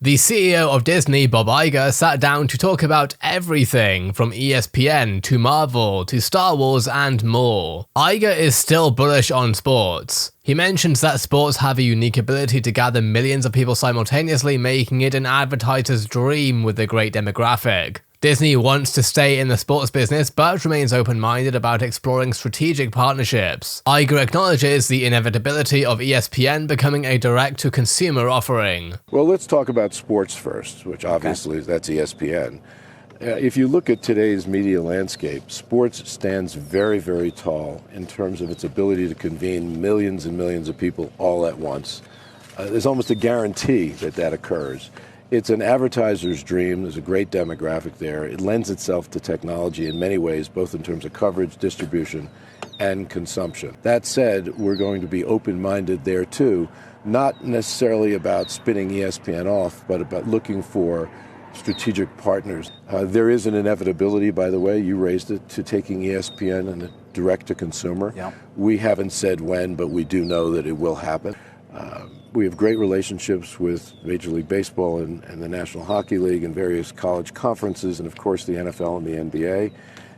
The CEO of Disney, Bob Iger, sat down to talk about everything from ESPN to Marvel to Star Wars and more. Iger is still bullish on sports. He mentions that sports have a unique ability to gather millions of people simultaneously, making it an advertiser's dream with a great demographic. Disney wants to stay in the sports business, but remains open-minded about exploring strategic partnerships. Iger acknowledges the inevitability of ESPN becoming a direct-to-consumer offering. Well, let's talk about sports first, which obviously that's ESPN. If you look at today's media landscape, sports stands very, very tall in terms of its ability to convene millions and millions of people all at once. There's almost a guarantee that that occurs. It's an advertiser's dream. There's a great demographic there. It lends itself to technology in many ways, both in terms of coverage, distribution, and consumption. That said, we're going to be open-minded there too, not necessarily about spinning ESPN off, but about looking for strategic partners. There is an inevitability, by the way, you raised it, to taking ESPN and direct-to-consumer. Yeah. We haven't said when, but we do know that it will happen. We have great relationships with Major League Baseball and the National Hockey League and various college conferences, and of course the NFL and the NBA.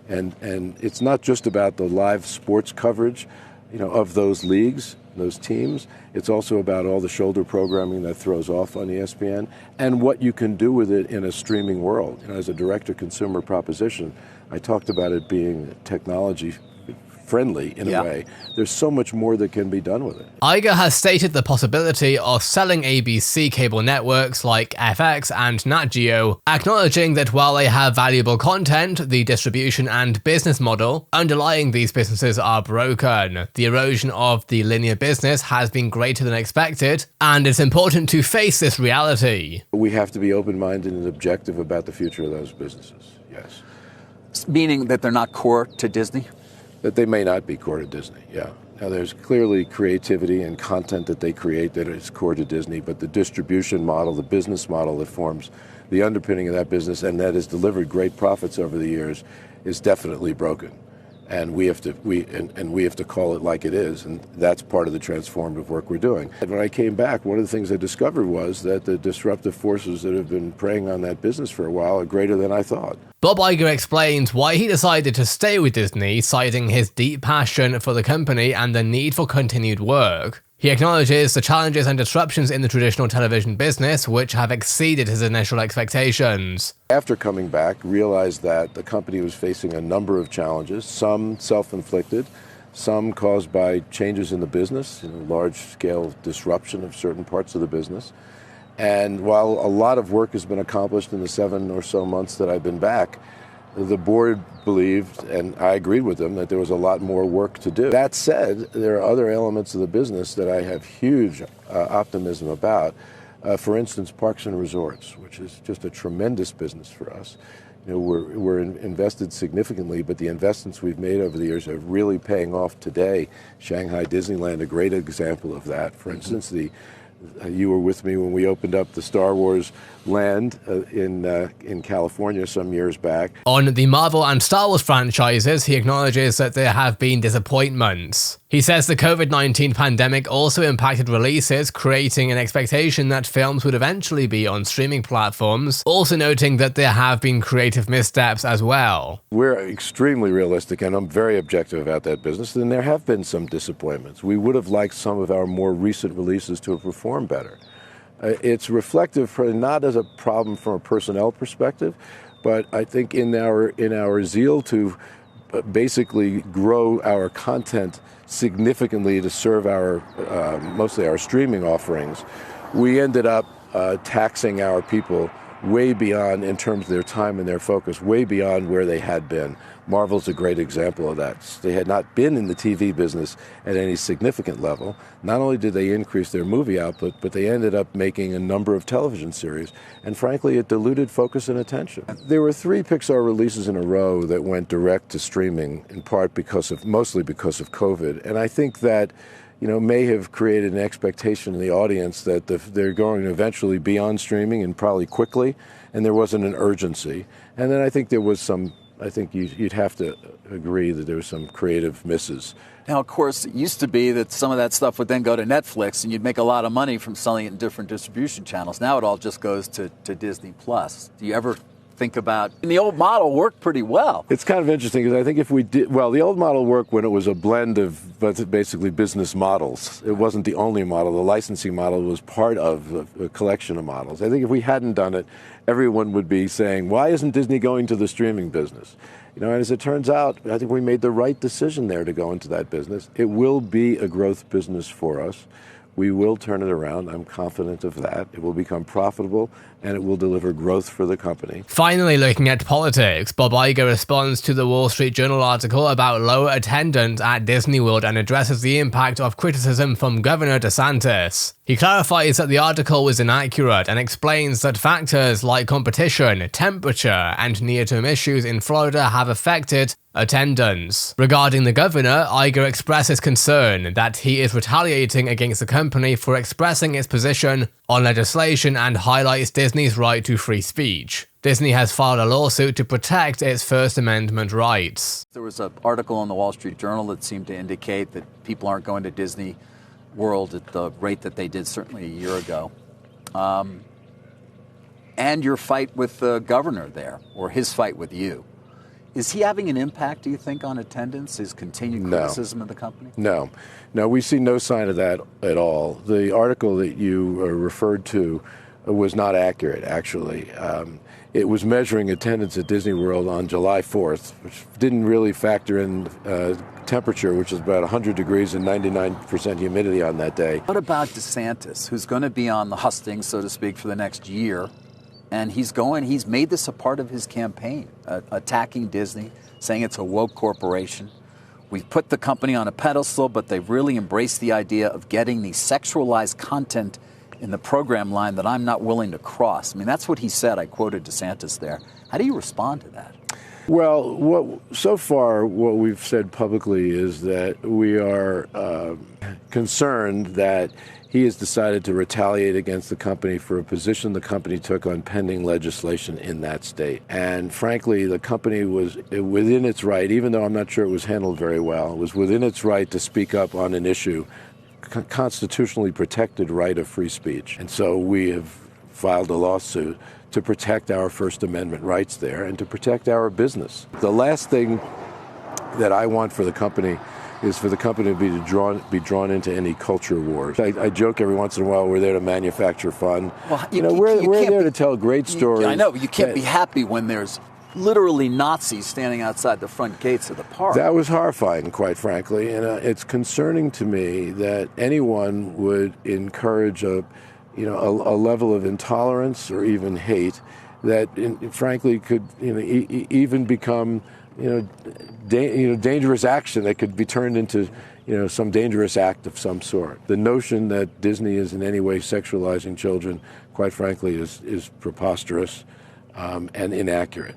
And it's not just about the live sports coverage, of those leagues, those teams. It's also about all the shoulder programming that throws off on ESPN and what you can do with it in a streaming world. As a direct-to-consumer proposition, I talked about it being technology friendly in a way. There's so much more that can be done with it. Iger has stated the possibility of selling ABC cable networks like FX and Nat Geo, acknowledging that while they have valuable content, the distribution and business model underlying these businesses are broken. The erosion of the linear business has been greater than expected, and it's important to face this reality. We have to be open-minded and objective about the future of those businesses, yes. Meaning that they're not core to Disney? That they may not be core to Disney, yeah. Now, there's clearly creativity and content that they create that is core to Disney, but the distribution model, the business model that forms the underpinning of that business and that has delivered great profits over the years is definitely broken. And we have to call it like it is, and that's part of the transformative work we're doing. And when I came back, one of the things I discovered was that the disruptive forces that have been preying on that business for a while are greater than I thought. Bob Iger explains why he decided to stay with Disney, citing his deep passion for the company and the need for continued work. He acknowledges the challenges and disruptions in the traditional television business, which have exceeded his initial expectations. After coming back, realized that the company was facing a number of challenges, some self-inflicted, some caused by changes in the business, large-scale disruption of certain parts of the business. And while a lot of work has been accomplished in the 7 or so months that I've been back, the board believed, and I agreed with them, that there was a lot more work to do. That said, there are other elements of the business that I have huge optimism about. For instance, parks and resorts, which is just a tremendous business for us. We're invested significantly, but the investments we've made over the years are really paying off today. Shanghai Disneyland, a great example of that. For instance, you were with me when we opened up the Star Wars land in California some years back. On the Marvel and Star Wars franchises, he acknowledges that there have been disappointments. He says the COVID-19 pandemic also impacted releases, creating an expectation that films would eventually be on streaming platforms, also noting that there have been creative missteps as well. We're extremely realistic, and I'm very objective about that business, and there have been some disappointments. We would have liked some of our more recent releases to have performed better. It's reflective, not as a problem from a personnel perspective, but I think in our zeal to basically grow our content significantly to serve our mostly our streaming offerings, we ended up taxing our people way beyond, in terms of their time and their focus, way beyond where they had been. Marvel's a great example of that. They had not been in the TV business at any significant level. Not only did they increase their movie output, but they ended up making a number of television series. And frankly, it diluted focus and attention. There were 3 Pixar releases in a row that went direct to streaming, in part mostly because of COVID. And I think that may have created an expectation in the audience that they're going to eventually be on streaming and probably quickly, and there wasn't an urgency. And then I think there was some I think you'd have to agree that there were some creative misses. Now, of course, it used to be that some of that stuff would then go to Netflix, and you'd make a lot of money from selling it in different distribution channels. Now it all just goes to Disney Plus. Do you ever think about, and the old model worked pretty well? It's kind of interesting because I think if we did, well, the old model worked when it was a blend of basically business models. It wasn't the only model. The licensing model was part of a collection of models. I think if we hadn't done it, everyone would be saying, why isn't Disney going to the streaming business? You know, and as it turns out, I think we made the right decision there to go into that business. It will be a growth business for us. We will turn it around. I'm confident of that. It will become profitable, and it will deliver growth for the company. Finally, looking at politics, Bob Iger responds to the Wall Street Journal article about lower attendance at Disney World and addresses the impact of criticism from Governor DeSantis. He clarifies that the article was inaccurate and explains that factors like competition, temperature, and near-term issues in Florida have affected attendance. Regarding the governor, Iger expresses concern that he is retaliating against the company for expressing its position on legislation and highlights Disney's right to free speech. Disney has filed a lawsuit to protect its First Amendment rights. There was an article in the Wall Street Journal that seemed to indicate that people aren't going to Disney World at the rate that they did certainly a year ago. And your fight with the governor there, or his fight with you. Is he having an impact, do you think, on attendance, his continued criticism of the company? No, we see no sign of that at all. The article that you referred to was not accurate, actually. It was measuring attendance at Disney World on July 4th, which didn't really factor in temperature, which is about 100 degrees and 99% humidity on that day. What about DeSantis, who's going to be on the hustings, so to speak, for the next year? And he's made this a part of his campaign, attacking Disney, saying it's a woke corporation. We've put the company on a pedestal, but they've really embraced the idea of getting the sexualized content in the program line that I'm not willing to cross. I mean, that's what he said. I quoted DeSantis there. How do you respond to that? Well, so far what we've said publicly is that we are concerned that he has decided to retaliate against the company for a position the company took on pending legislation in that state. And frankly, the company was within its right, even though I'm not sure it was handled very well, it was within its right to speak up on an issue, constitutionally protected right of free speech. And so we have filed a lawsuit to protect our First Amendment rights there and to protect our business. The last thing that I want for the company is for the company to be drawn into any culture wars. I joke every once in a while we're there to manufacture fun. Well, we're there to tell great stories. I know, you can't be happy when there's literally Nazis standing outside the front gates of the park. That was horrifying, quite frankly, and it's concerning to me that anyone would encourage a level of intolerance or even hate that, frankly, could even become dangerous action that could be turned into some dangerous act of some sort. The notion that Disney is in any way sexualizing children, quite frankly, is preposterous and inaccurate.